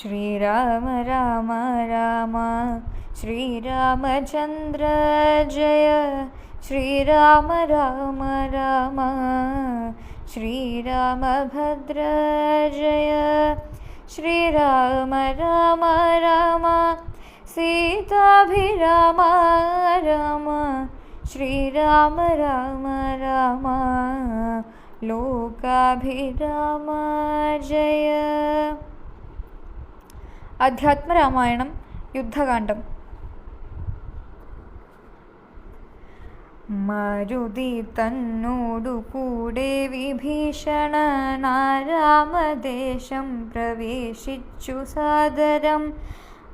ശ്രീരാമ രാമ രാമ ശ്രീരാമചന്ദ്ര ജയ ശ്രീരാമ രാമ രാമ ശ്രീരാമഭദ്ര ജയ ശ്രീരാമ രാമ രാമ സീതാഭിരാമ രാമ ശ്രീരാമ രാമ രാമ ലോകാഭിരാമ ജയ. അധ്യാത്മരാമായണം യുദ്ധകാന്ഡം. മാരുതി തന്നോടു കൂടെ വിഭീഷണനാരാമദേശം പ്രവേശിച്ചു സാദരം.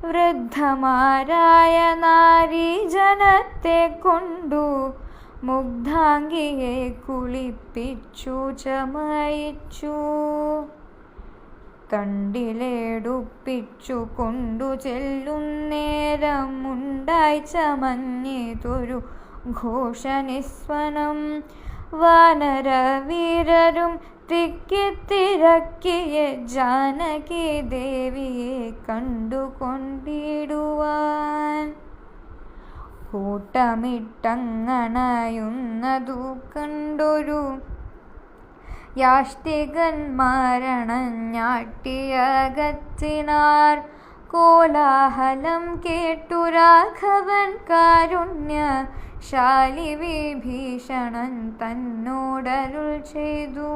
വൃദ്ധമാരായ നാരീജനത്തെ കൊണ്ടു മുഗ്ധാംഗിയെ കുളിപ്പിച്ചു ചമയിച്ചു. തണ്ടിലെടുപ്പിച്ചു കൊണ്ടു ചെല്ലുന്നേരം ഉണ്ടായി ചമഞ്ഞിതൊരു ഘോഷനിസ്വനം. വാനരവീരരും തിക്കിത്തിരക്കിയ ജാനകി ദേവിയെ കണ്ടുകൊണ്ടിടുവാൻ. കൂട്ടമിട്ടങ്ങണയുന്നതു കണ്ടൊരു യാഷ്ടികന്മാരണഞ്ഞാട്ടിയകറ്റിനാർ. കോലാഹലം കേട്ടു രാഘവൻ കാരുണ്യശാലി വിഭീഷണൻ തന്നോടരുൾ ചെയ്തു.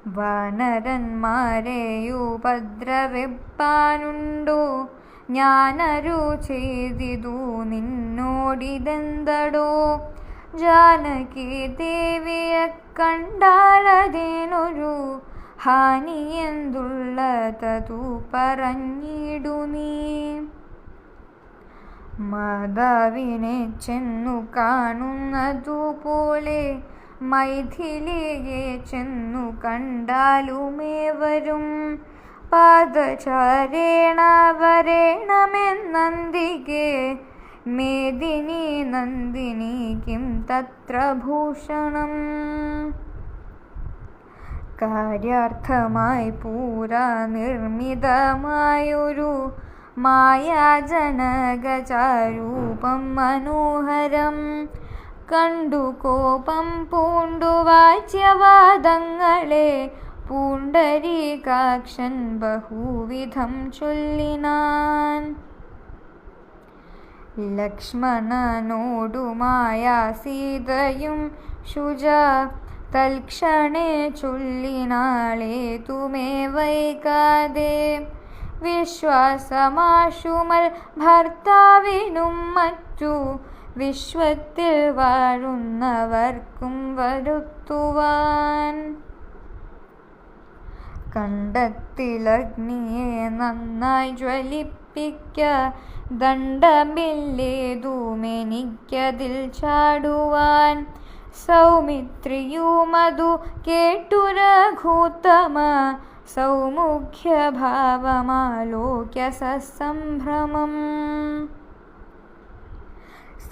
വാനരന്മാരെ ഉപദ്രവിപ്പാനുണ്ടോ? ഞാനരു ചെയ്തിതു നിന്നോടിതെന്തടോ? ജാനകി ദേവിയെ കണ്ടാലതിനൊരു ഹാനി എന്തുള്ളതതു പറഞ്ഞിടു നീ. മാതാവിനെ ചെന്നു കാണുന്നതുപോലെ മൈഥിലിയെ ചെന്നു കണ്ടാലുമേവരും. പാദചാരേണ വരേണമെന്നന്തികെ മേദിനി നന്ദിനി കിം തത്ര ഭൂഷണം. കാര്യാർത്ഥമായി പൂരാ നിർമ്മിതമായൊരു മായാജനകചാരൂപം മനോഹരം. കണ്ടു കോപം പൂണ്ടു വാച്യവാദങ്ങളെ പൂണ്ടരീകാക്ഷൻ ബഹുവിധം ചൊല്ലിനാൻ. ലക്ഷ്മണനോടുമായ സീതയും ശുച തൽക്ഷണേ ചൊല്ലിനാളേതുമേ വൈകാതെ. വിശ്വാസമാശുമൽ ഭർത്താവിനും മറ്റു വിശ്വത്തിൽ വാഴുന്നവർക്കും വരുത്തുവാൻ. കണ്ടത്തിലഗ്നിയെ നന്നായി ജ്വലിപ്പിക്ക, ദണ്ഡമില്ലേതുമെനിക്കതിൽ ചാടുവാൻ. സൗമിത്രിയുമതു കേട്ടു രഘുത്തമ സൗമുഖ്യഭാവമാലോക്യ സസംഭ്രമം.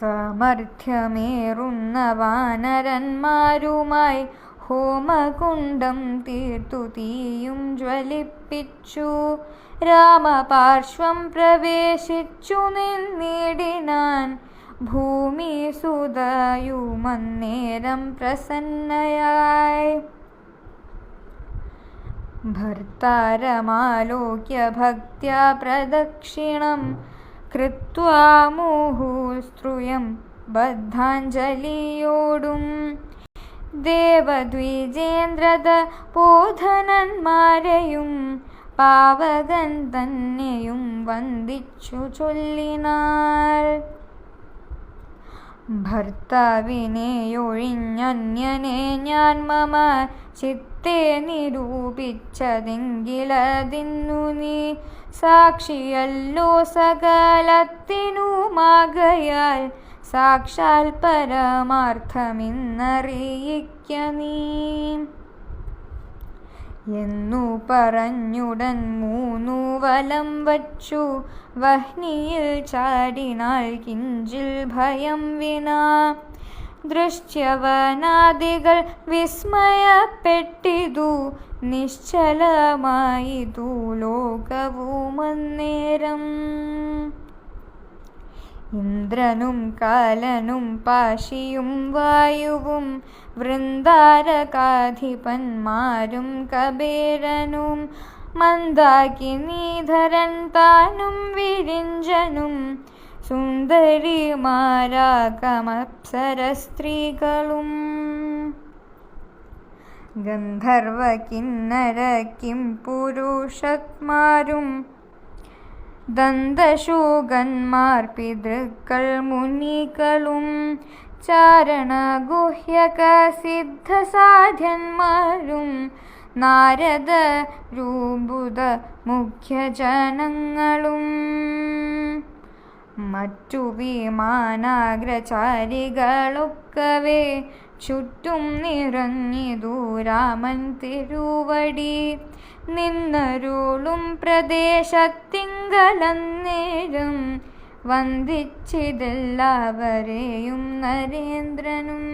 സാമർഥ്യമേറുന്ന വാനരന്മാരുമായി ഹോമകുണ്ഡം തീർത്തു തീയും ജ്വലിപ്പിച്ചു. രാമപാർശ്വം പ്രവേശിച്ചു നിന്നിടിനാൻ. ഭൂമി സുതയുമന്നേരം പ്രസന്നയായി. ഭർത്താരമാലോക്യ ഭക്ത്യാ പ്രദക്ഷിണം കൃത്വാ മുഹുസ്ത്രുയം ബദ്ധാഞ്ജലിയോടും. ദേവദ്വിജേന്ദ്രത പോധനന്മാരെയും പാവകൻ തന്നെയും വന്ദിച്ചു ചൊല്ലിനാർ. ഭർത്താവിനെയൊഴിഞ്ഞന്യനെ ഞാൻ മമ ചിത്തെ നിരൂപിച്ചതെങ്കിലതിന്നു നീ സാക്ഷിയല്ലോ സകലത്തിനുമാകയാൽ സാക്ഷാൽ പരമാർത്ഥമിന്നറിയിക്ക നീ. എന്നു പറഞ്ഞുടൻ മൂന്നു വലം വച്ചു വഹ്നിയിൽ ചാടിനാൾ കിഞ്ചിൽ ഭയം വിനാ. ദൃശ്യവനാദികൾ വിസ്മയപ്പെട്ടിതു നിശ്ചലമായിതു ലോകവുമന്നേരം. ഇന്ദ്രനും കാലനും പാശിയും വായുവും വൃന്ദാരകാധിപന്മാരും കബേരനും മന്ദാകിനീധരൻ താനും വിരിഞ്ചനും സുന്ദരിമാരാകമപ്സര സ്ത്രീകളും ഗന്ധർവ കിന്നര കിം പുരുഷന്മാരും ദന്തശൂകന്മാർ പിതൃക്കൾ മുനികളും ചാരണഗുഹ്യക സിദ്ധസാധ്യന്മാരും നാരദ രൂപുത മുഖ്യജനങ്ങളും മറ്റു വിമാനാഗ്രചാരികളൊക്കവേ ചുറ്റും നിറഞ്ഞിതു രാമൻ തിരുവടി നിന്നരുളും പ്രദേശത്തിങ്കലന്നേരം വന്ദിച്ചിതെല്ലാവരെയും നരേന്ദ്രനും.